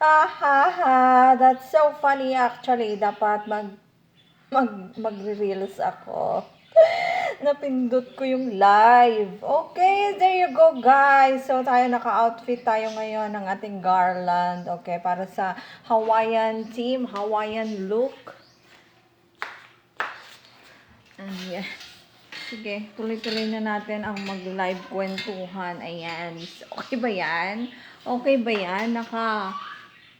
Ah, ha, ha. That's so funny actually. Dapat magre-reels ako. Napindot ko yung live. Okay, there you go guys. So tayo naka-outfit tayo ngayon ng ating garland. Okay, para sa Hawaiian team, Hawaiian look. Ayan. Sige, tuloy-tuloy na natin ang mag-live kwentuhan. Ayan. Okay ba yan? Okay ba yan?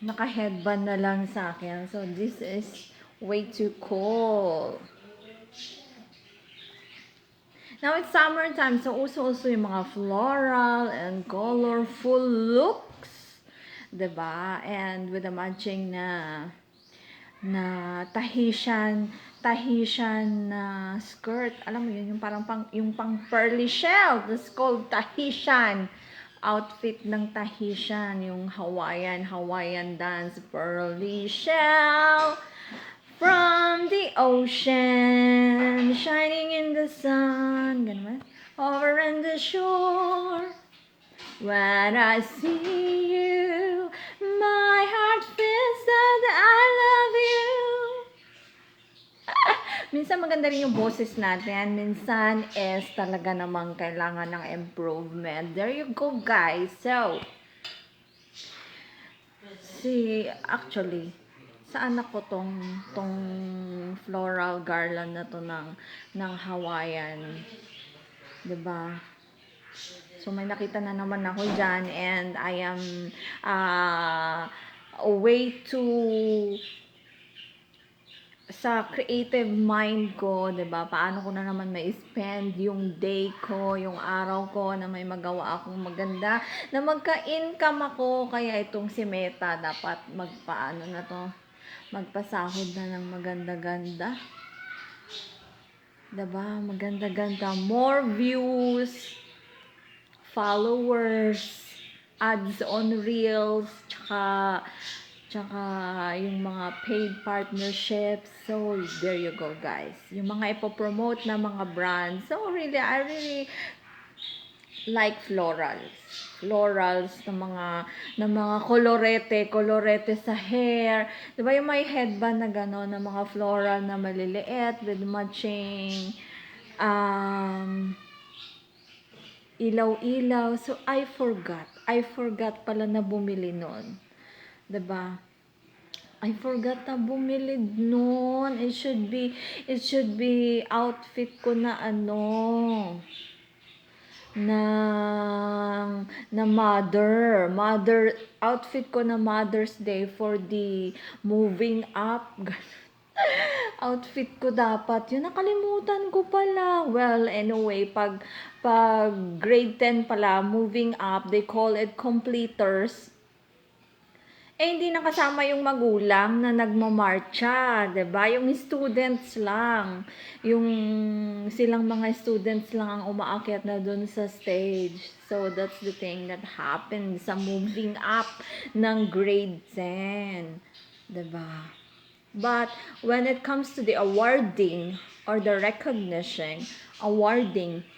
Naka-headband na lang sa akin. So, this is way too cool. Now, it's summertime. So, uso-uso yung mga floral and colorful looks. Diba? And with the matching na Tahitian na skirt. Alam mo yun, yung parang yung pang pearly shell. That's called Tahitian outfit ng Tahitian, yung Hawaiian dance, pearly shell from the ocean, shining in the sun, ganun ba? Over on the shore, when I see you, my heart feels that I love you. Minsan maganda rin yung boses natin. Minsan is talaga namang kailangan ng improvement. There you go, guys. So, actually, sa anak ko tong floral garland na to ng Hawaiian. 'Di ba? So, may nakita na naman ako dyan and I am a way to sa creative mind ko, 'di ba? Paano ko na naman ma-spend yung day ko, yung araw ko na may magawa akong maganda, na magka-income ako. Kaya itong si Meta dapat magpaano na to, magpasahod na ng maganda-ganda. 'Di ba? Maganda-ganda, more views, followers, ads on reels, tsaka yung mga paid partnerships. So, there you go, guys. Yung mga ipopromote na mga brands. So, really, I really like florals. Florals na mga kolorete sa hair. Diba yung may headband na gano'n, na mga floral na maliliit with matching ilaw-ilaw. So, I forgot pala na bumili nun. 'Di ba? I forgot na bumili noon. It should be outfit ko na na mother outfit ko na Mother's Day for the moving up. Outfit ko dapat yun, nakalimutan ko pala. Well, anyway, pag grade 10 pala, moving up, they call it completers. Hindi nakasama yung magulang na nagmamarcha, 'di ba? Yung students lang. Yung silang mga students lang ang umaakyat na dun sa stage. So, that's the thing that happened sa moving up ng grade 10. 'Di ba? But when it comes to the awarding or the recognition, awarding,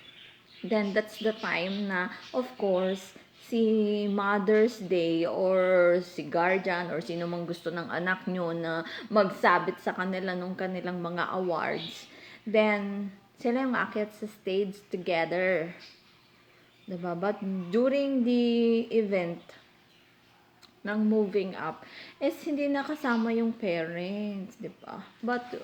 then that's the time na, of course, si Mother's Day or si guardian or sino mang gusto ng anak nyo na magsabit sa kanila nung kanilang mga awards, then sila yung aakyat sa stage together. Diba? But during the event ng moving up is hindi nakasama yung parents, 'di ba? But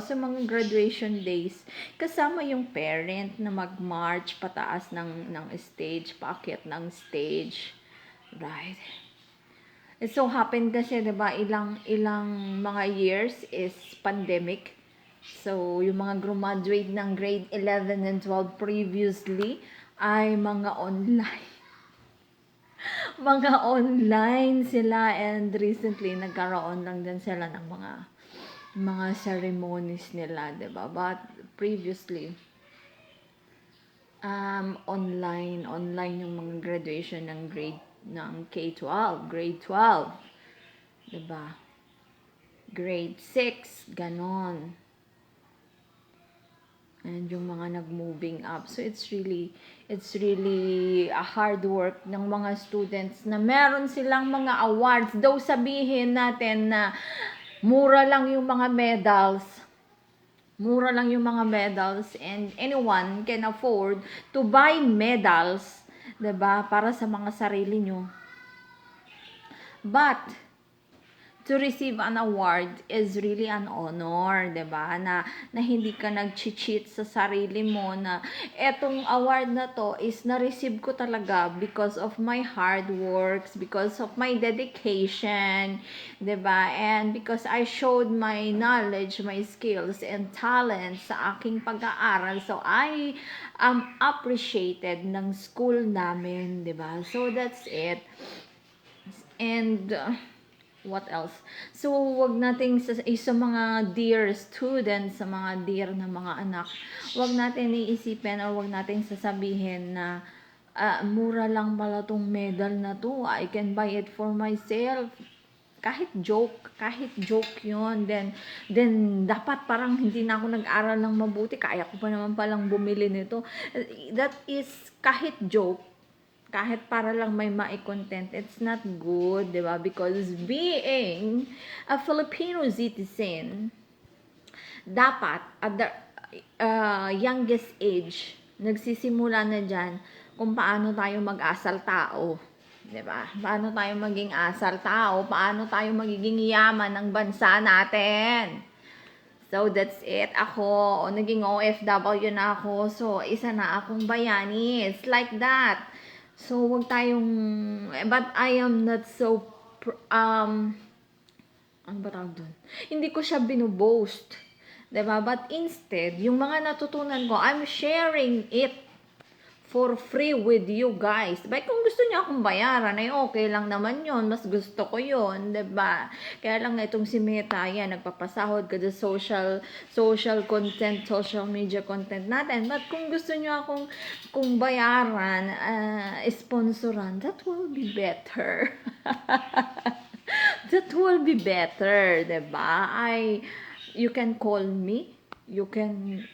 sa mga graduation days, kasama yung parent na mag-march pataas ng stage, paakyat ng stage, right? It so happened kasi 'di ba, ilang mga years is pandemic. So, yung mga graduate ng grade 11 and 12 previously ay mga online sila, and recently nagkaroon lang din sila ng mga ceremonies nila, 'di ba? But previously online yung mga graduation ng grade 12, 'di ba? Grade 6 ganon. and yung mga nag-moving up. So it's really a hard work ng mga students na meron silang mga awards. Though sabihin natin na mura lang yung mga medals, and anyone can afford to buy medals, 'di ba, para sa mga sarili nyo. But to receive an award is really an honor, 'di ba? Na hindi ka nag-cheat sa sarili mo na etong award na to is na-receive ko talaga because of my hard works, because of my dedication, 'di ba? And because I showed my knowledge, my skills and talents sa aking pag-aaral. So I am appreciated ng school namin, 'di ba? So that's it. And what else? So, wag nating sa mga dear students, sa mga dear na mga anak, wag natin iisipin or wag nating sasabihin na mura lang pala tong medal na to. I can buy it for myself. Kahit joke yun. Then dapat parang hindi na ako nag-aral ng mabuti. Kaya ko pa naman palang bumili nito. That is kahit joke, kahit para lang may mai-content, it's not good, di ba? Because being a Filipino citizen, dapat at the youngest age, nagsisimula na dyan kung paano tayo mag-asal tao. Di ba? Paano tayo maging asal tao? Paano tayo magiging yaman ng bansa natin? So, that's it. Ako, naging OFW na ako. So, isa na akong bayani. It's like that. So, wag tayong, but I am not so, ano ba tawag dun? Hindi ko siya binuboast. Diba? But instead, yung mga natutunan ko, I'm sharing it for free with you guys. Diba? Kung gusto niyo akong bayaran, ay okay lang naman yon. Mas gusto ko yon, diba? Kaya lang itong si Meta, yan, nagpapasahod ka sa social content, social media content natin. But kung gusto niyo akong bayaran, sponsoran, that will be better. That will be better, diba? You can call me. You can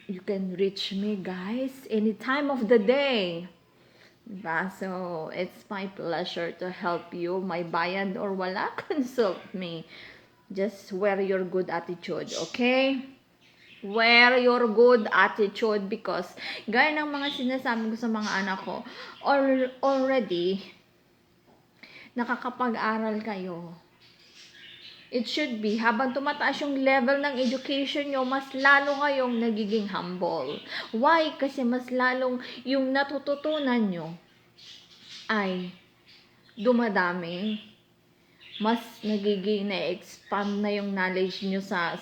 reach me, guys, any time of the day. Diba? So, it's my pleasure to help you. May bayad or wala, consult me. Just wear your good attitude, okay? Wear your good attitude because gaya ng mga sinasabi ko sa mga anak ko, already nakakapag-aral kayo. It should be, habang tumataas yung level ng education nyo, mas lalo kayong nagiging humble. Why? Kasi mas lalong yung natututunan nyo ay dumadami. Mas nagiging na-expand na yung knowledge nyo sa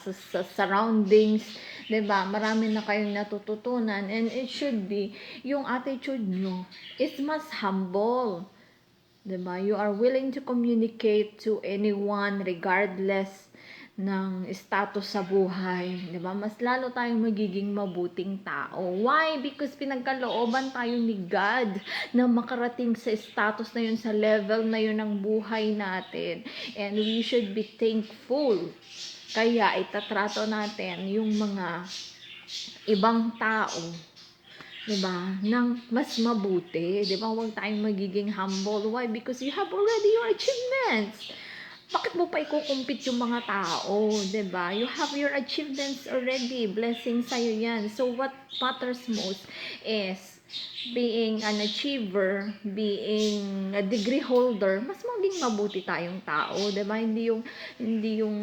surroundings. Diba? Marami na kayong natututunan. And it should be, yung attitude nyo is mas humble. Diba? You are willing to communicate to anyone regardless ng status sa buhay. Diba? Mas lalo tayong magiging mabuting tao. Why? Because pinagkalooban tayo ni God na makarating sa status na yun, sa level na yun ng buhay natin. And we should be thankful. Kaya itatrato natin yung mga ibang tao, diba, ng mas mabuti, diba, huwag tayong magiging humble. Why? Because you have already your achievements. Bakit mo pa ikukumpit yung mga tao, diba? You have your achievements already. Blessing sa'yo yan. So, what matters most is being an achiever, being a degree holder, mas maging mabuti tayong tao, diba? Hindi yung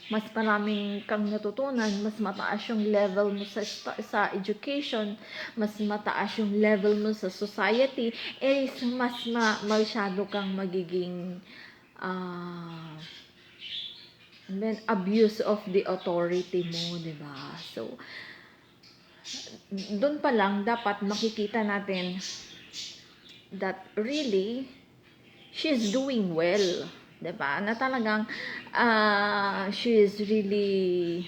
mas maraming kang natutunan, mas mataas yung level mo sa education, mas mataas yung level mo sa society, mas masyado kang magiging abuse of the authority mo, diba? So, doon pa lang dapat makikita natin that really she's doing well, diba? Na talagang she is really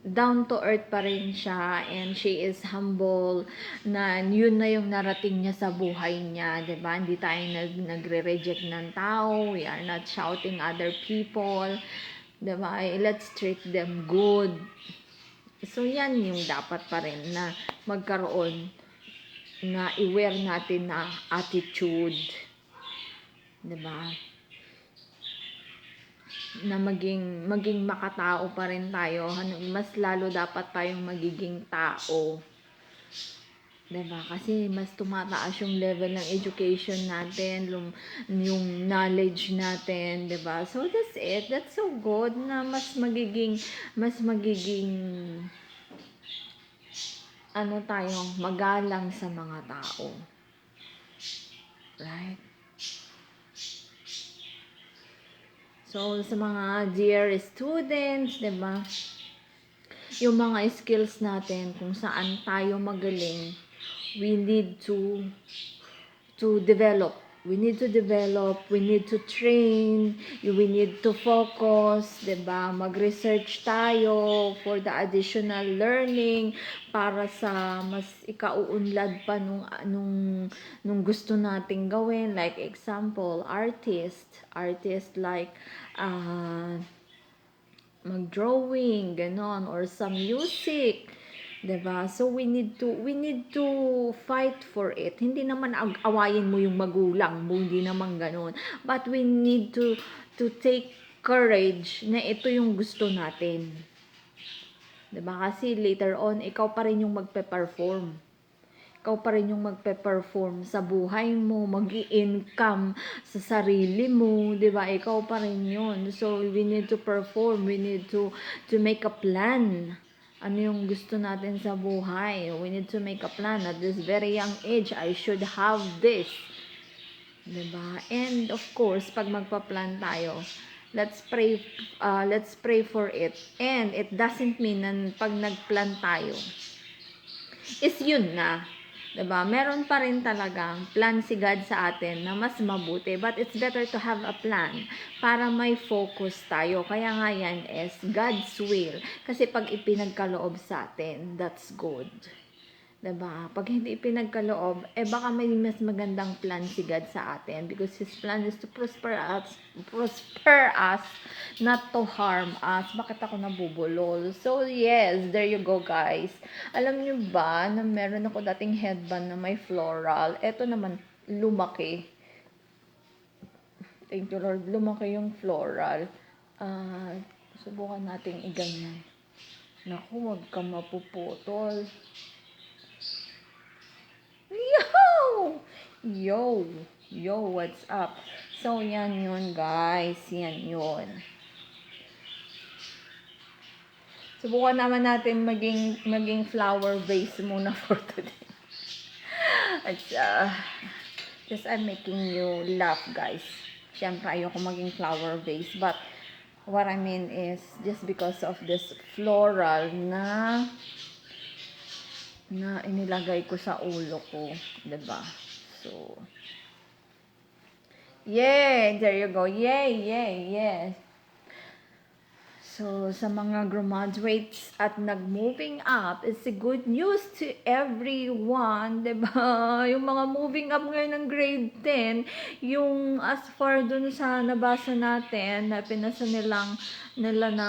down to earth pa rin siya, and she is humble, na yun na yung narating niya sa buhay niya, diba? Hindi tayo nagre-reject ng tao, we are not shouting other people, Diba? Let's treat them good. So, yan yung dapat pa rin na magkaroon na i-wear natin na attitude. Diba? Na maging makatao pa rin tayo. Mas lalo dapat tayong magiging tao. Diba? Kasi mas tumataas yung level ng education natin, yung knowledge natin, diba? So that's it. That's so good na mas magiging ano tayo, magalang sa mga tao. Right? So, sa mga dear students, diba? Yung mga skills natin, kung saan tayo magaling, we need to develop. We need to develop, we need to train, we need to focus, 'di ba? Mag-research tayo for the additional learning para sa mas ikauunlad pa nung gusto nating gawin. Like example, artist like mag-drawing, ganon, or some music. 'Di ba? So we need to fight for it. Hindi naman awayin mo yung magulang mo, hindi naman ganoon. But we need to take courage na ito yung gusto natin. 'Di ba? Kasi later on ikaw pa rin yung magpe-perform. Ikaw pa rin yung magpe-perform sa buhay mo, mag-i-income sa sarili mo, 'di ba? Ikaw pa rin 'yon. So we need to perform, we need to make a plan. Ano yung gusto natin sa buhay? We need to make a plan. At this very young age, I should have this. Diba? And of course, pag magpa-plan tayo, let's pray for it. And it doesn't mean na pag nag-plan tayo, is yun na. Diba? Meron pa rin talagang plan si God sa atin na mas mabuti. But it's better to have a plan para may focus tayo. Kaya nga yan is God's will. Kasi pag ipinagkaloob sa atin, that's good. Diba? Pag hindi ipinagkaloob, baka may mas magandang plan si God sa atin. Because His plan is to prosper us, not to harm us. Bakit ako nabubulol? So, yes, there you go, guys. Alam nyo ba na meron ako dating headband na may floral? Ito naman, lumaki. Thank you, Lord. Lumaki yung floral. Subukan nating iganyan. Naku, wag ka mapuputol. Yo, what's up? So, yan yun, guys. Yan yun. Subukan naman natin maging flower vase muna for today. Just I'm making you laugh, guys. Siyempre, ayoko maging flower vase. But, what I mean is, just because of this floral na inilagay ko sa ulo ko, 'di ba? So, yay! There you go. Yay! So, sa mga graduates at nag-moving up, it's a good news to everyone, 'di ba? Yung mga moving up ngayon ng grade 10, yung as far dun sa nabasa natin, na pinasa nila na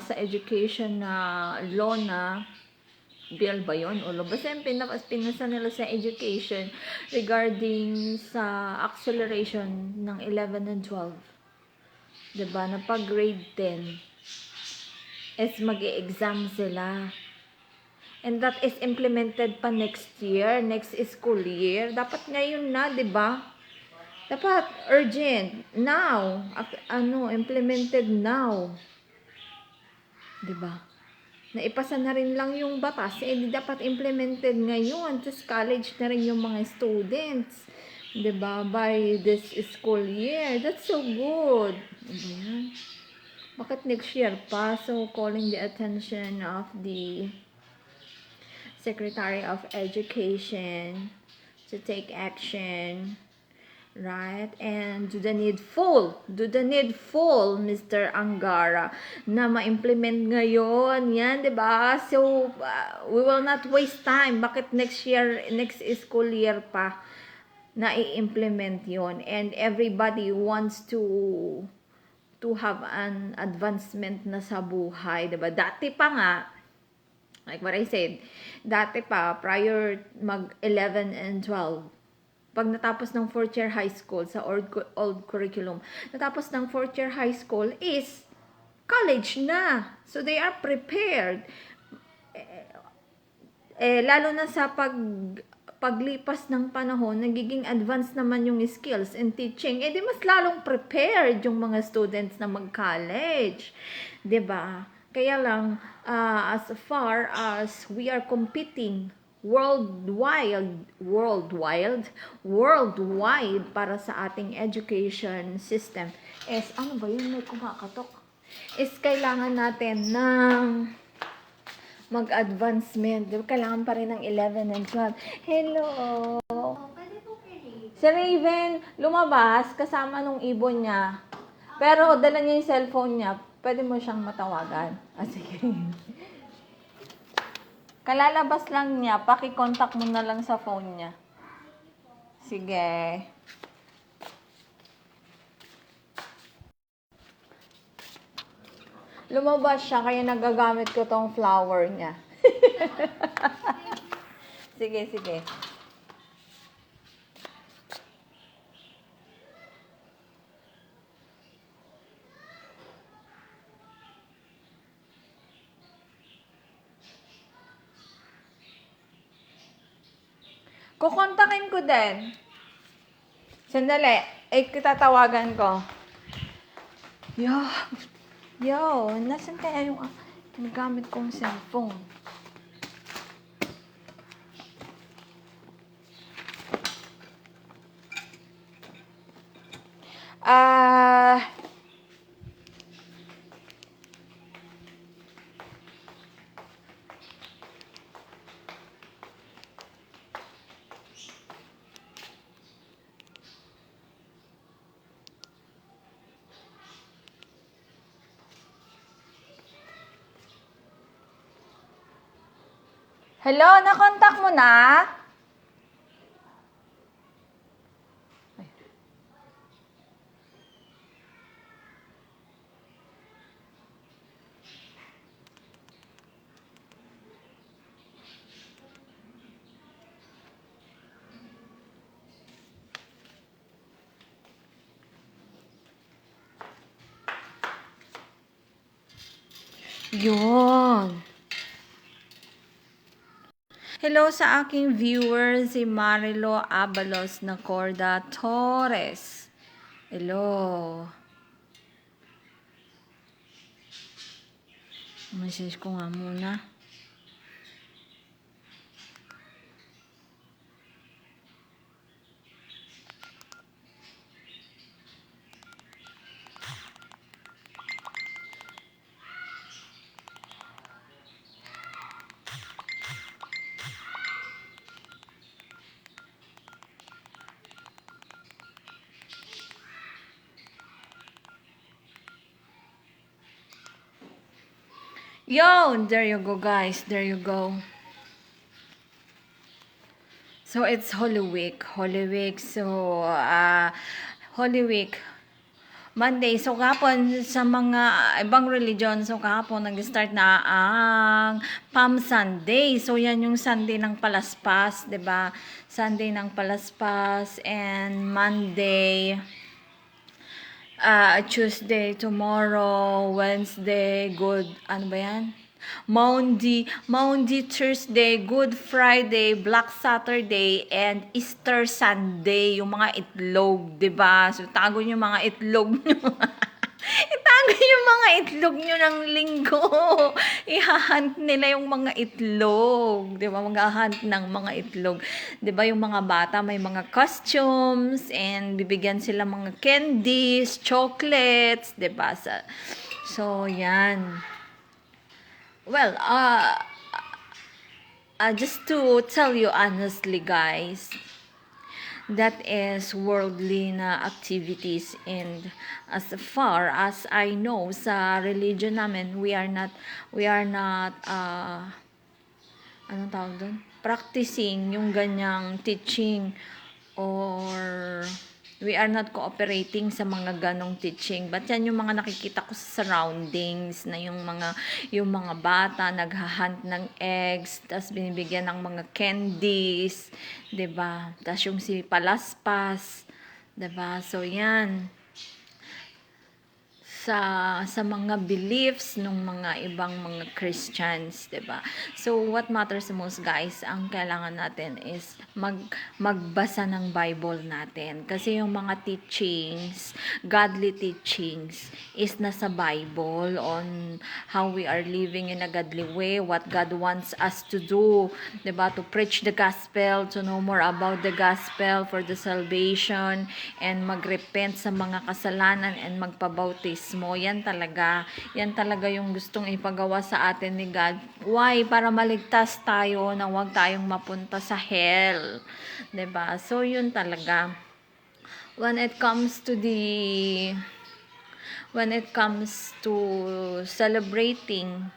sa education na law na bill ba yun? O basta yung pinasa nila sa education regarding sa acceleration ng 11 and 12. Diba? Na pag grade 10 is mag-i-exam sila. And that is implemented pa next year, next school year. Dapat ngayon na, diba? Dapat urgent. Now. Implemented now. Diba? Naipasa na rin lang yung batas, di dapat implemented ngayon. Tapos college na rin yung mga students. Diba? By this school year. That's so good. Diba yan? Bakit next year pa? So, calling the attention of the Secretary of Education to take action. Right? And do the needful, Mr. Angara, na ma-implement ngayon. Yan, diba? So, we will not waste time. Bakit next school year pa na i-implement yon? And everybody wants to to have an advancement na sa buhay, 'di ba? Dati pa nga, like what I said, dati pa, prior mag 11 and 12, pag natapos ng 4th year high school sa old curriculum, natapos ng 4th year high school is college na. So they are prepared. Lalo na sa paglipas ng panahon, nagiging advanced naman yung skills in teaching. Di mas lalong prepared yung mga students na mag-college. 'Di ba? Kaya lang, as far as we are competing worldwide para sa ating education system, ano ba yun? May kumakatok. Kailangan natin ng mag-advancement. Kailangan pa rin ng 11 and 12. Hello! Si Raven, lumabas kasama nung ibon niya. Pero dala niya yung cellphone niya. Pwede mo siyang matawagan. Sige. Kalalabas lang niya. Paki-contact mo na lang sa phone niya. Sige. Lumabas siya, kaya nagagamit ko tong flower niya. Sige. Kukontakin ko din. Sandali. Kitatawagan ko. Yo, nasan kaya yung ginagamit kong cellphone? Hello, na-contact mo na? Yun. Hello sa aking viewer, si Marilo Abalos Nacorda Torres. Hello. Message ko nga muna. Yo, there you go guys, there you go. So it's Holy Week, so Holy Week Monday. So kahapon sa mga ibang religion, so kahapon nag-start na ang Palm Sunday. So yan yung Sunday ng Palaspas, 'di ba? Sunday ng Palaspas, and Monday, Tuesday, tomorrow, Wednesday, ano ba yan? Maundy, Thursday, Good Friday, Black Saturday, and Easter Sunday, yung mga itlog, 'di ba? So tago yung mga itlog nyo. Itago yung mga itlog nyo ng linggo. Ihahunt nila yung mga itlog. 'Di ba? Mag-hunt ng mga itlog. 'Di ba yung mga bata may mga costumes and bibigyan sila mga candies, chocolates, 'di ba? So yan. Well, just to tell you honestly, guys, that is worldly na activities, and as far as I know sa religion namin, we are not anong tawag doon? Practicing yung ganyang teaching or We are not cooperating sa mga ganong teaching. But yan yung mga nakikita ko sa surroundings na yung mga bata naghahunt ng eggs, tas binibigyan ng mga candies, 'di ba? Tas yung si palaspas, 'di ba? So yan sa mga beliefs ng mga ibang mga Christians, 'di ba? So what matters the most, guys, ang kailangan natin is magbasa ng Bible natin. Kasi yung mga teachings, godly teachings is nasa Bible on how we are living in a godly way, what God wants us to do, 'di ba? To preach the gospel, to know more about the gospel for the salvation, and magrepent sa mga kasalanan and magpabautismo. Yan talaga yung gustong ipagawa sa atin ni God. Why? Para maligtas tayo na huwag tayong mapunta sa hell. 'Di ba? So yun talaga. When it comes to celebrating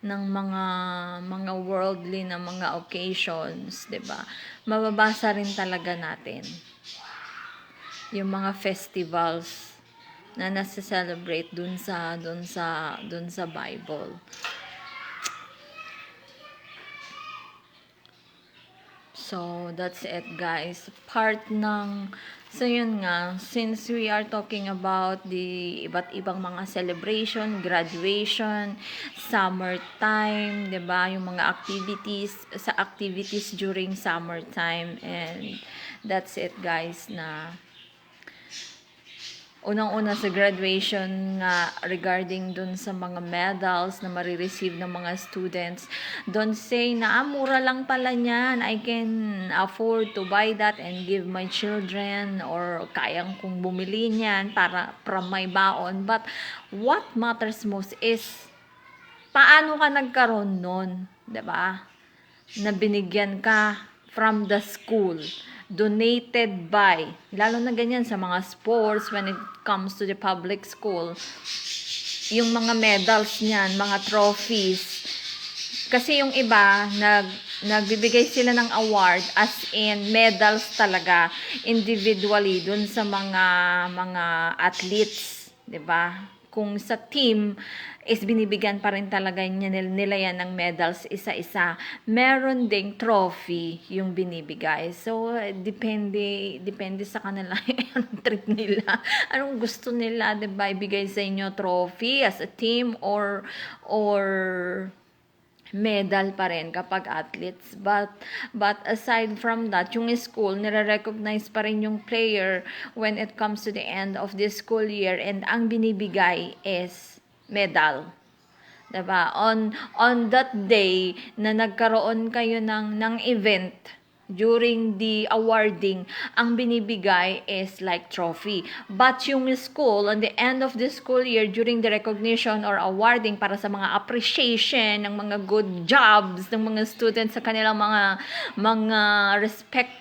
ng mga worldly na mga occasions, 'di ba? Mababasa rin talaga natin yung mga festivals na nasa-celebrate dun sa Bible. So, that's it, guys. So yun nga, since we are talking about the iba't ibang mga celebration, graduation, summertime, 'di ba? Yung mga activities during summertime, and that's it, guys, na unang-una sa graduation nga regarding dun sa mga medals na marireceive ng mga students. Don't say na mura lang pala niyan, I can afford to buy that and give my children, or kayang kong bumili niyan para may baon. But what matters most is paano ka nagkaroon nun, 'di ba? Na binigyan ka from the school, donated by, lalo na ganyan sa mga sports, when it comes to the public school, yung mga medals niyan, mga trophies. Kasi yung iba, nagbibigay sila ng award, as in medals talaga, individually, dun sa mga athletes, 'di ba? Kung sa team is binibigyan pa rin talaga nila yan ng medals isa-isa. Meron ding trophy yung binibigay. So, depende sa kanila anong trip nila. Anong gusto nila, 'di ba? Ibigay sa inyo trophy as a team or medal pa rin kapag athletes. But aside from that, yung school, nire-recognize pa rin yung player when it comes to the end of the school year, and ang binibigay is medal. Diba? On that day na nagkaroon kayo ng event, during the awarding, ang binibigay is like trophy. But yung school, on the end of the school year, during the recognition or awarding para sa mga appreciation ng mga good jobs ng mga students sa kanilang mga respected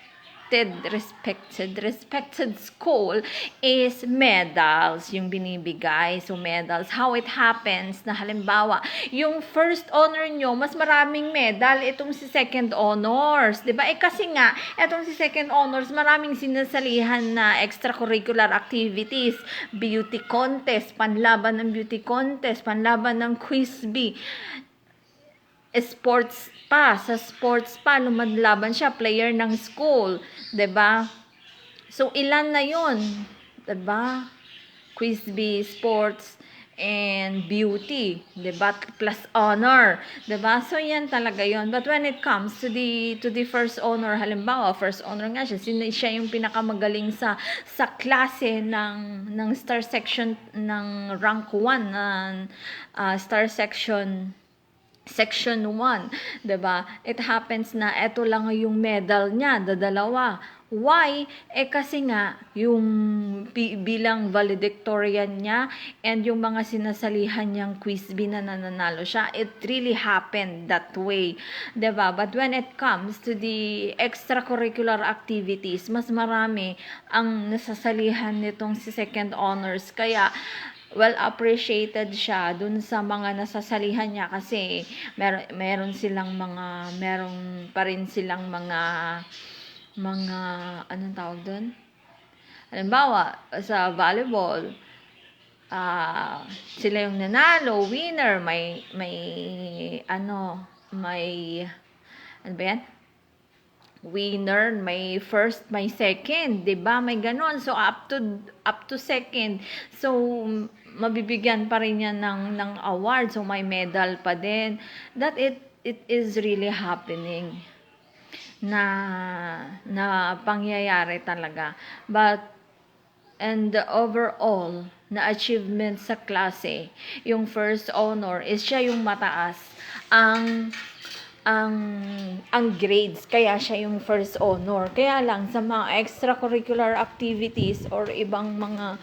school, is medals yung binibigay. So medals, how it happens na halimbawa, yung first honor nyo, mas maraming medal itong si second honors, 'di ba? Kasi nga, itong si second honors, maraming sinasalihan na extracurricular activities, beauty contest, panlaban ng beauty contest, panlaban ng quiz bee, sa sports pa, lumadlaban siya, player ng school, 'di ba? So, ilan na 'yon, 'di ba? Quiz bee, sports, and beauty, 'di ba? Plus honor, 'di ba? So, yan talaga 'yon. But when it comes to the first honor, halimbawa, first honor nga siya yung pinakamagaling sa klase ng star section ng rank 1 star section 1, 'di ba? It happens na eto lang yung medal niya, dadalawa. Why? Kasi nga yung bilang valedictorian niya and yung mga sinasalihan niyang quiz bee na nananalo siya, it really happened that way, 'di ba? But when it comes to the extracurricular activities, mas marami ang nasasalihan nitong si second honors, kaya well appreciated siya dun sa mga nasasalihan niya, kasi meron pa rin silang mga anong tawag dun? Halimbawa, sa volleyball, sila yung nanalo, winner, ano ba yan? Winner, may first, may second, 'di ba? May ganon. So up to second. So mabibigyan pa rin yan ng award. So may medal pa din. That it is really happening na pangyayari talaga. And the overall na achievement sa klase, yung first honor is siya yung mataas ang grades, kaya siya yung first honor. Kaya lang sa mga extracurricular activities or ibang mga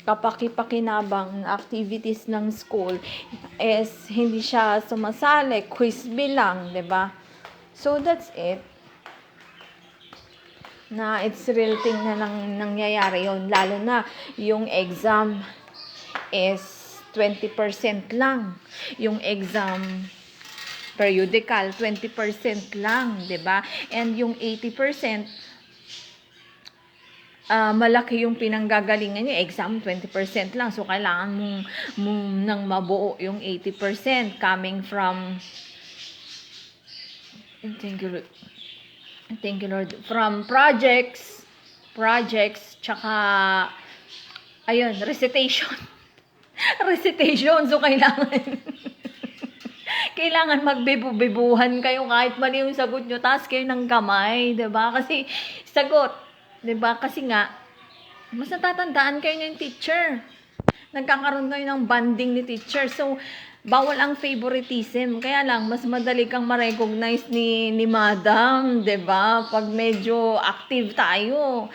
kapaki-pakinabang activities ng school is hindi siya sumasali, quiz lang, 'di ba? So that's it. Na it's real thing na nangyayari yon, lalo na yung exam is 20% lang. Yung exam periodical 20% lang, 'di ba? And yung 80% malaki yung pinanggagalingan niyo, exam 20% lang. So kailangan mong nang mabuo yung 80% coming from thank you Lord, from projects, tsaka ayun, recitation. So kailangan magbibuhan kayo kahit mali yung sagot nyo, taas kayo ng kamay, 'di ba? Kasi sagot, 'di ba? Kasi nga mas natatandaan kayo ng teacher. Nagkakaroon kayo ng bonding ni teacher. So bawal ang favoritism. Kaya lang mas madali kang ma-recognize ni madam, 'di ba? Pag medyo active tayo,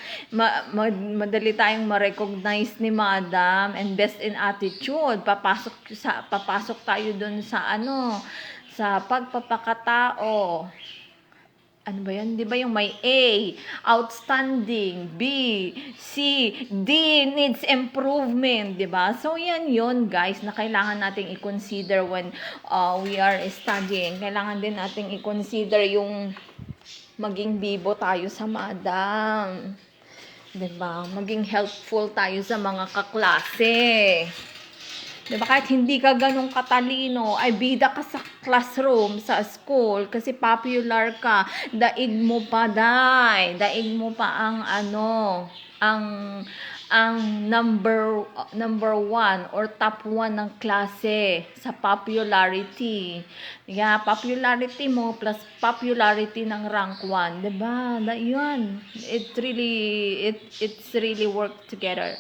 madali tayong ma-recognize ni madam, and best in attitude. Papasok tayo doon sa pagpapakatao. Ano ba yan? Di ba yung may A, outstanding, B, C, D, needs improvement, di ba? So, yan yun, guys, na kailangan nating i-consider when we are studying. Kailangan din nating i-consider yung maging bibo tayo sa madam. Di ba? Maging helpful tayo sa mga kaklase. Diba, kahit hindi ka ganong katalino, ay bida ka sa classroom, sa school, kasi popular ka, daig mo pa ang ang number 1 or top 1 ng klase sa popularity. Yeah, popularity mo plus popularity ng rank 1, 'di ba? Yun. It's really work together.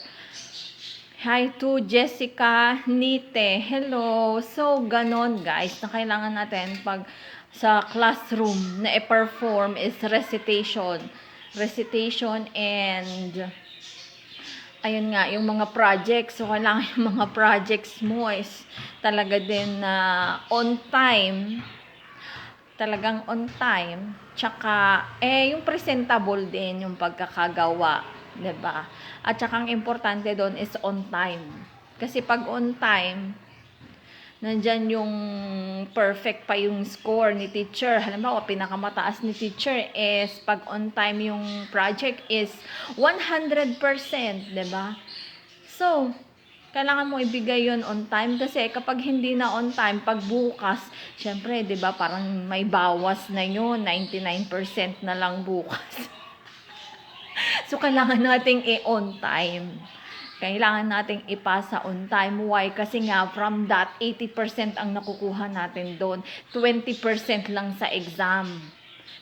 Hi to Jessica Nite. Hello. So, ganon guys, na kailangan natin pag sa classroom na i-perform is recitation. And ayun nga, yung mga projects. So, kailangan yung mga projects mo is talaga din na on time. Talagang on time. Tsaka, yung presentable din yung pagkakagawa. 'Di ba? At saka ang importante doon is on time. Kasi pag on time, nandyan yung perfect pa yung score ni teacher. Halimbawa, pinakamataas ni teacher is pag on time yung project is 100%, 'di ba? So, kailangan mo ibigay yon on time kasi kapag hindi na on time, pag bukas, syempre, 'di ba, parang may bawas na yun, 99% na lang bukas. So, kailangan nating i-on time. Kailangan nating ipasa on time. Why? Kasi nga, from that, 80% ang nakukuha natin doon. 20% lang sa exam.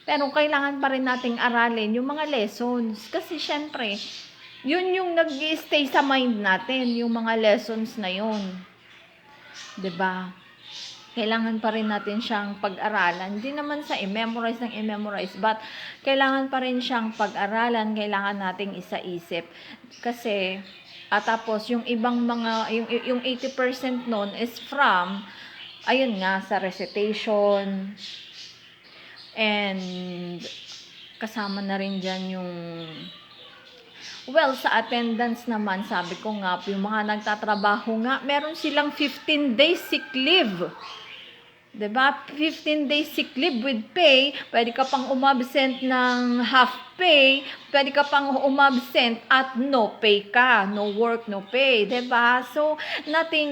Pero kailangan pa rin nating aralin yung mga lessons. Kasi syempre, yun yung nag-stay sa mind natin, yung mga lessons na yun. 'Di ba? Kailangan pa rin natin siyang pag-aralan. Hindi naman sa i-memorize, but kailangan pa rin siyang pag-aralan, kailangan nating isa-isip. Kasi, tapos yung ibang mga, yung 80% nun is from, ayun nga, sa recitation, and kasama na rin dyan yung, sa attendance naman, sabi ko nga, yung mga nagtatrabaho nga, meron silang 15 days sick leave. 'Diba? 15 days sick leave with pay, pwede ka pang umabsent ng half pay, pwede ka pang umabsent at no pay ka, no work, no pay, 'diba? So,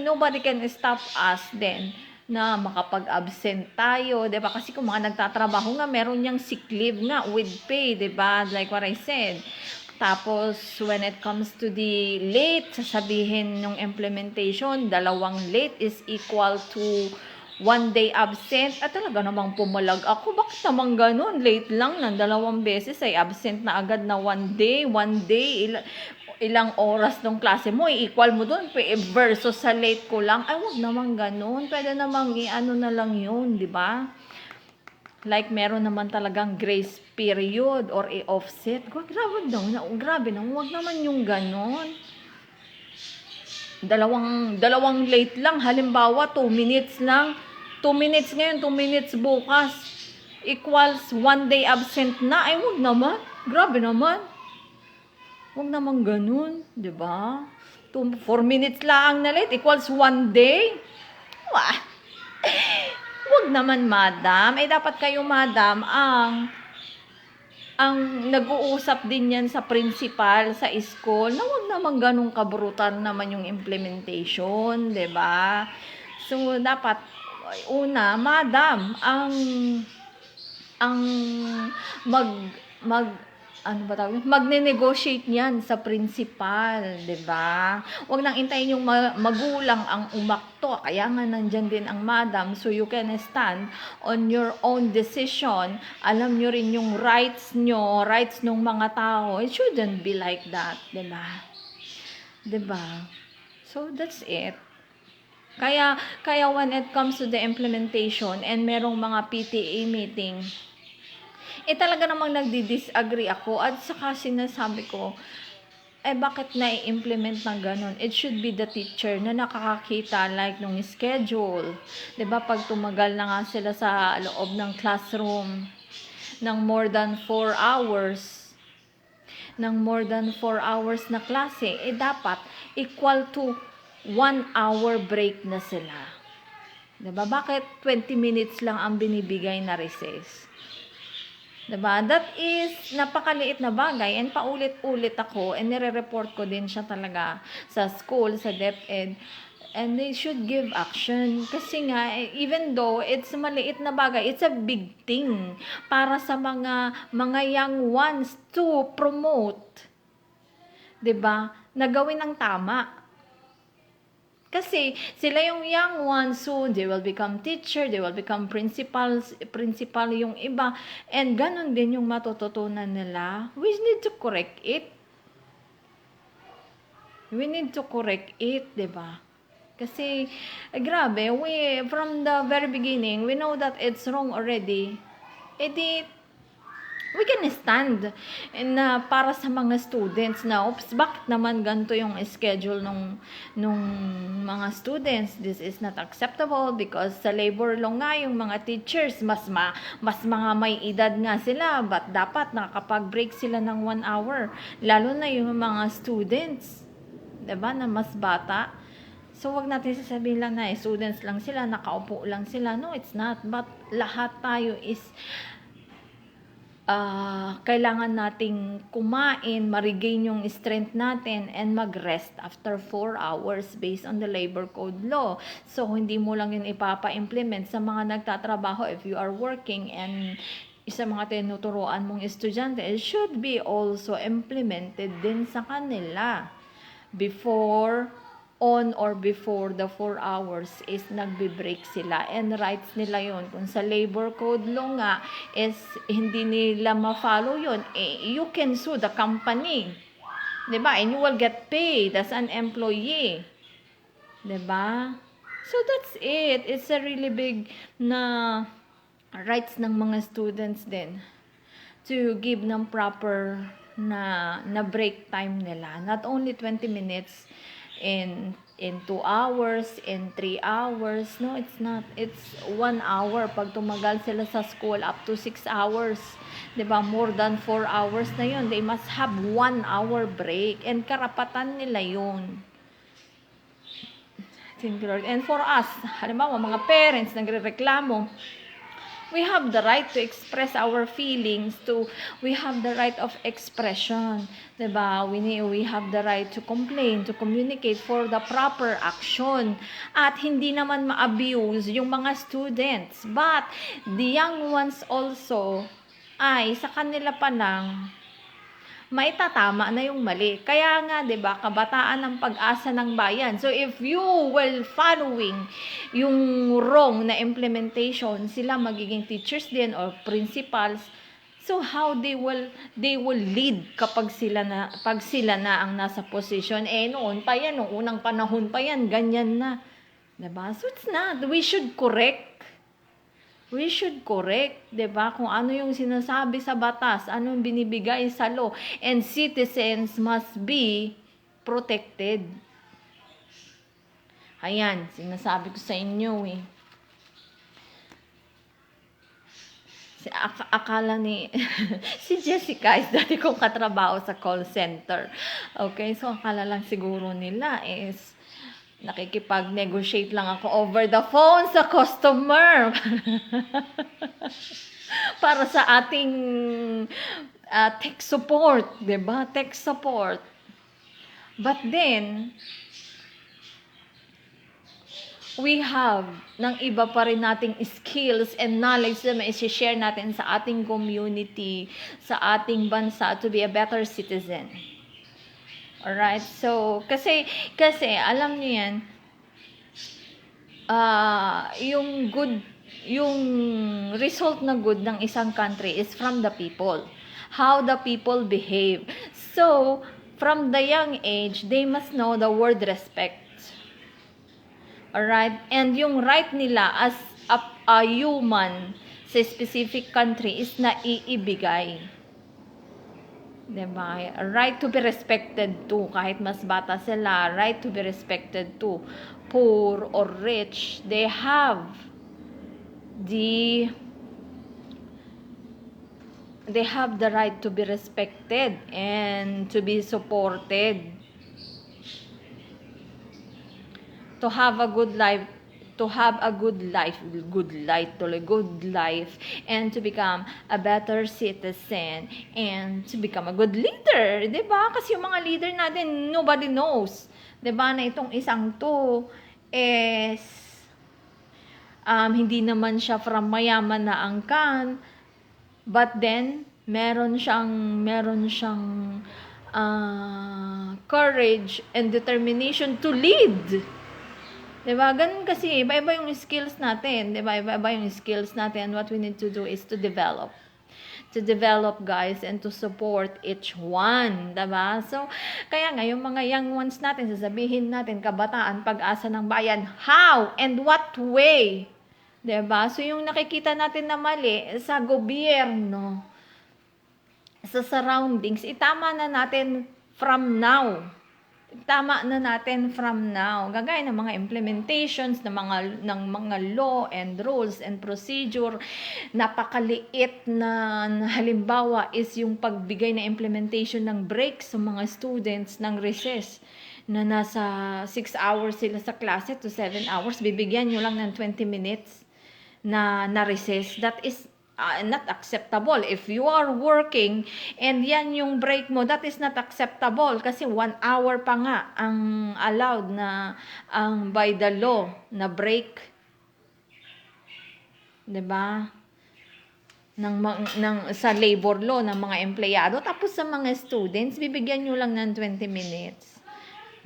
nobody can stop us then na makapag-absent tayo, 'di ba? Kasi kung mga nagtatrabaho nga, meron niyang sick leave nga with pay, 'di ba? Like what I said. Tapos, when it comes to the late, sasabihin ng implementation, 2 late is equal to 1 day absent. At talaga namang pumalag ako. Bakit naman ganun? Late lang ng 2 beses ay absent na agad na 1 day. 1 day, ilang oras ng klase mo, i-equal mo doon versus sa late ko lang. Ay, wag naman ganun. Pwede namang i-ano na lang yun, di ba? Like, meron naman talagang grace period or i-offset. Grabe na, wag naman yung ganon. Dalawang late lang. Halimbawa, 2 minutes lang. 2 minutes ngayon, 2 minutes bukas. Equals 1 day absent na. Ay, wag naman. Grabe naman. Wag naman ganun. Diba? 4 minutes lang na late equals 1 day. Wah. Wag naman, madam. Dapat kayo, madam, ang nag-uusap din yan sa principal, sa school, na wag naman ganun kabrutal naman yung implementation, 'di ba? So, dapat, una, madam, ang magne-negotiate niyan sa principal, 'di ba? Huwag nang intayin yung magulang ang umakto. Kaya nga nandiyan din ang madam, so you can stand on your own decision. Alam nyo rin yung rights nyo, rights ng mga tao. It shouldn't be like that, 'di ba? 'Di ba? So that's it. Kaya when it comes to the implementation and merong mga PTA meeting, talaga namang nagdi-disagree ako at saka sinasabi ko, bakit na-implement ng ganun? It should be the teacher na nakakakita like nung schedule. 'Di ba pag tumagal na nga sila sa loob ng classroom ng more than 4 hours, na klase, dapat equal to 1 hour break na sila. 'Di ba? Bakit 20 minutes lang ang binibigay na recess? Diba? That is napakaliit na bagay and paulit-ulit ako and nire-report ko din siya talaga sa school, sa DepEd, and they should give action kasi nga even though it's maliit na bagay, it's a big thing para sa mga young ones to promote, 'di ba? Na gawin ang tama. Kasi sila yung young ones, so they will become teacher, they will become principal yung iba, and ganun din yung matututunan nila. We need to correct it. Diba? Kasi, grabe, from the very beginning, we know that it's wrong already. We can stand na para sa mga students na, bakit naman ganito yung schedule nung mga students? This is not acceptable because sa labor law nga yung mga teachers, mas mga may edad nga sila, but dapat nakakapag-break sila ng 1 hour. Lalo na yung mga students, diba, na mas bata. So, wag natin sasabihin lang na students lang sila, nakaupo lang sila. No, it's not. But lahat tayo is kailangan nating kumain, ma-regain yung strength natin, and mag-rest after 4 hours based on the labor code law. So, hindi mo lang yun ipapa-implement sa mga nagtatrabaho if you are working, and sa mga tinuturuan mong estudyante, it should be also implemented din sa kanila before the 4 hours is nagbe-break sila, and rights nila yon. Kung sa labor code law nga is hindi nila ma-follow yon, you can sue the company, 'di ba? And you will get paid as an employee, 'di ba? So that's it. It's a really big na rights ng mga students din to give ng proper na break time nila, not only 20 minutes in 2 hours, in 3 hours. No, it's not. It's 1 hour. Pag tumagal sila sa school, up to 6 hours. 'Di ba? More than 4 hours na yun. They must have 1 hour break. And karapatan nila yun. Thank you, Lord. And for us, halimbawa, mga parents nagrereklamo, we have the right to express our feelings, we have the right of expression, 'di ba? We have the right to complain, to communicate for the proper action, at hindi naman ma-abuse yung mga students. But the young ones also ay sa kanila pa lang maitatama na yung mali. Kaya nga, 'di ba, kabataan ng pag-asa ng bayan. So if you will following yung wrong na implementation, sila magiging teachers din or principals. So how they will lead kapag sila na ang nasa position. Noon pa yan, noong unang panahon pa yan, ganyan na. 'Di ba? So it's not. We should correct, 'di ba? Kung ano yung sinasabi sa batas, ano yung binibigay sa law, and citizens must be protected. Ayan, sinasabi ko sa inyo eh. Akala ni si Jessica is dati kong katrabaho sa call center. Okay, so akala lang siguro nila is nakikipag-negotiate lang ako over the phone sa customer para sa ating tech support, 'di ba? Tech support. But then we have ng iba pa rin nating skills and knowledge na mai-share natin sa ating community, sa ating bansa, to be a better citizen. Alright, so kasi alam niyo yan, yung result na good ng isang country is from the people, how the people behave. So from the young age, they must know the word respect. Alright, and yung right nila as a human sa specific country is naiibigay. Diba? Right to be respected too, kahit mas bata sila, right to be respected too. Poor or rich, they have the right to be respected and to be supported, to have a good life, and to become a better citizen, and to become a good leader, 'di ba? Kasi yung mga leader natin, nobody knows, 'di ba, na itong isang to is hindi naman siya from mayaman na angkan, but then meron siyang courage and determination to lead. Diba? Ganun kasi, iba-iba yung skills natin. Diba? Iba-iba yung skills natin. And what we need to do is to develop. To develop, guys, and to support each one. Diba? So, kaya nga, yung mga young ones natin, sasabihin natin, kabataan, pag-asa ng bayan, how and what way? Diba? So, yung nakikita natin na mali sa gobyerno, sa surroundings, itama na natin from now. Gagaya ng mga implementations ng mga law and rules and procedure. Napakaliit na halimbawa is yung pagbigay na implementation ng breaks sa mga students ng recess, na nasa 6 hours sila sa klase to 7 hours, bibigyan nyo lang ng 20 minutes na recess. That is not acceptable. If you are working and yan yung break mo, that is not acceptable, kasi 1 hour pa nga ang allowed na by the law na break, 'di ba? Sa labor law ng mga empleyado. Tapos sa mga students, bibigyan nyo lang ng 20 minutes.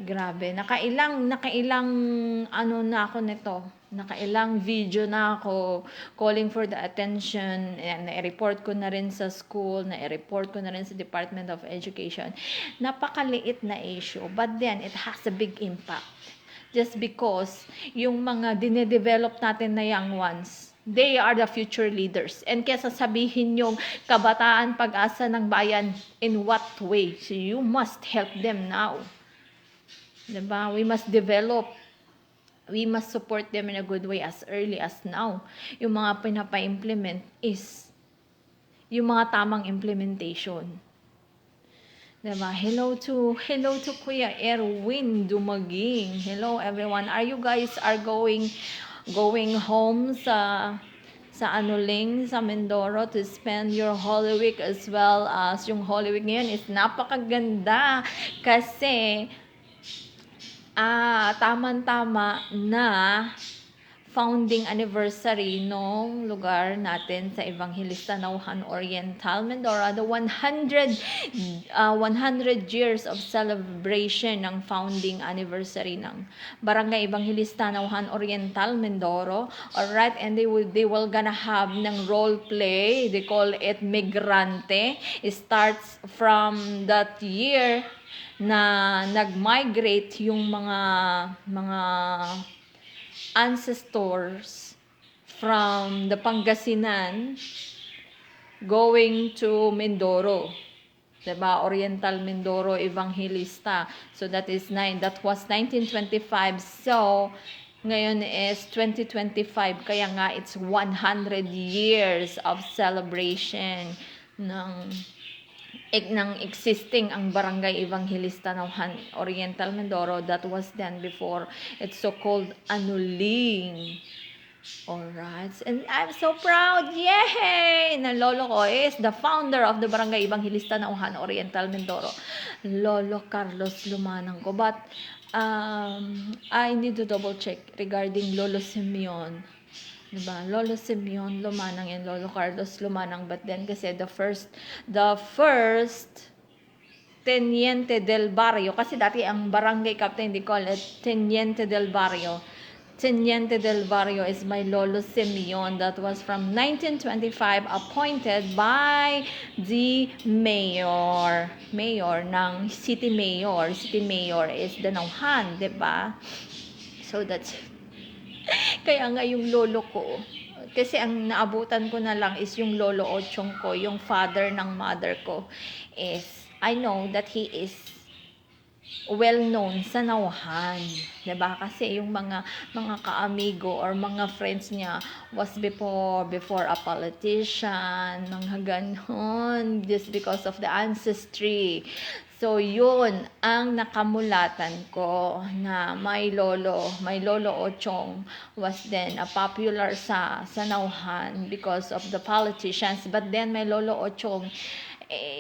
Grabe, nakailang na ako nito. Nakailang video na ako calling for the attention, na-report ko na rin sa school, na-report ko na rin sa Department of Education. Napakaliit na issue, but then it has a big impact. Just because yung mga dinedevelop natin na young ones, they are the future leaders. And kaya sasabihin yung kabataan, pag-asa ng bayan, in what way? So you must help them now. Diba? We must develop. We must support them in a good way as early as now. Yung mga pinapa-implement is yung mga tamang implementation. Diba? Hello to Kuya Erwin Dumaging. Hello everyone. Are you guys going home sa Anuling, sa Mindoro to spend your Holy Week as well as yung Holy Week ngayon is napakaganda kasi tama-tama na founding anniversary nung lugar natin sa Evangelista Nauhan Oriental, Mindoro, the 100 years of celebration ng founding anniversary ng Barangay Evangelista Nauhan Oriental, Mindoro. Alright, and they will gonna have ng role play. They call it Migrante. It starts from that year na nag-migrate yung mga ancestors from the Pangasinan going to Mindoro. Diba? Oriental Mindoro Evangelista. So that was 1925. So ngayon is 2025. Kaya nga it's 100 years of celebration ng existing ang Barangay Evangelista Nauhan Oriental Mindoro that was then before it's so called Anuling. Alright, and I'm so proud, yay! Na lolo ko is the founder of the Barangay Evangelista Nauhan Oriental Mindoro, Lolo Carlos Lumanang ko. But I need to double check regarding Lolo Simeon. Diba? Lolo Simeon Lumanang and Lolo Carlos Lumanang, but then kasi the first Teniente del Barrio, kasi dati ang barangay captain they call it Teniente del Barrio. Teniente del Barrio is my Lolo Simeon that was from 1925 appointed by the mayor ng city mayor is the Nauhan, diba? So that's kaya nga yung lolo ko, kasi ang naabutan ko na lang is yung lolo Ochong ko, yung father ng mother ko, is, I know that he is well known sa Nauhan. Diba? Kasi yung mga kaamigo or mga friends niya was before a politician, mga ganon, just because of the ancestry. So, yun ang nakamulatan ko na my lolo Ochong was then a popular sa Nauhan because of the politicians. But then my lolo Ochong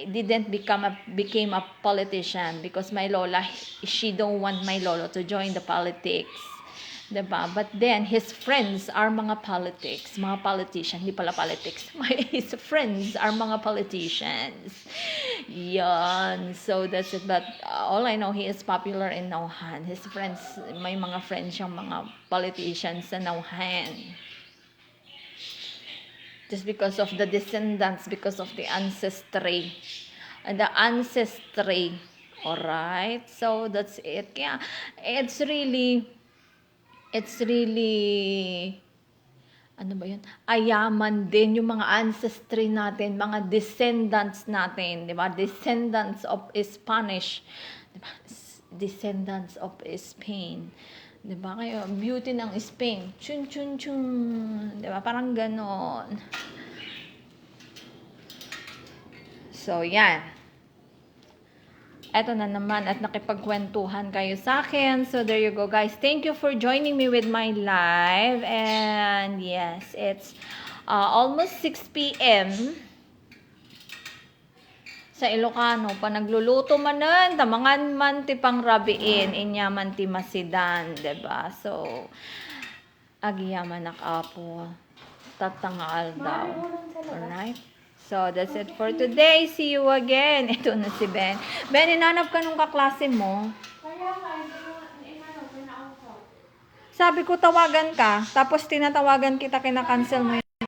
didn't became a politician because my lola, she don't want my lolo to join the politics. Diba? But then, his friends are mga politician, hindi pala politics. His friends are mga politicians. Yan. So, that's it. But all I know, he is popular in Nauhan. His friends, may mga friends siyang mga politicians sa Nauhan. Just because of the descendants, because of the ancestry. And the ancestry. Alright? So, that's it. Kaya, it's really ano ba yun? Ayaman din yung mga ancestry natin, mga descendants natin, di ba? Descendants of Spanish, di ba? Descendants of Spain, di ba? Kaya beauty ng Spain, chun chun chun, di ba? Parang ganon. So, yan. Eto na naman at nakipagkwentuhan kayo sa akin. So, there you go, guys. Thank you for joining me with my live. And, yes, it's almost 6 p.m. sa Ilocano. Pa nagluluto manan, tamangan man ti pang rabiin, inyaman ti masidan, diba? So, agiyaman nakapo. Tatangal daw. Alright? So, that's it for today. See you again. Ito na si Ben. Ben, inanap ka nung kaklase mo. Sabi ko, tawagan ka. Tapos tinatawagan kita, kinakancel mo yun.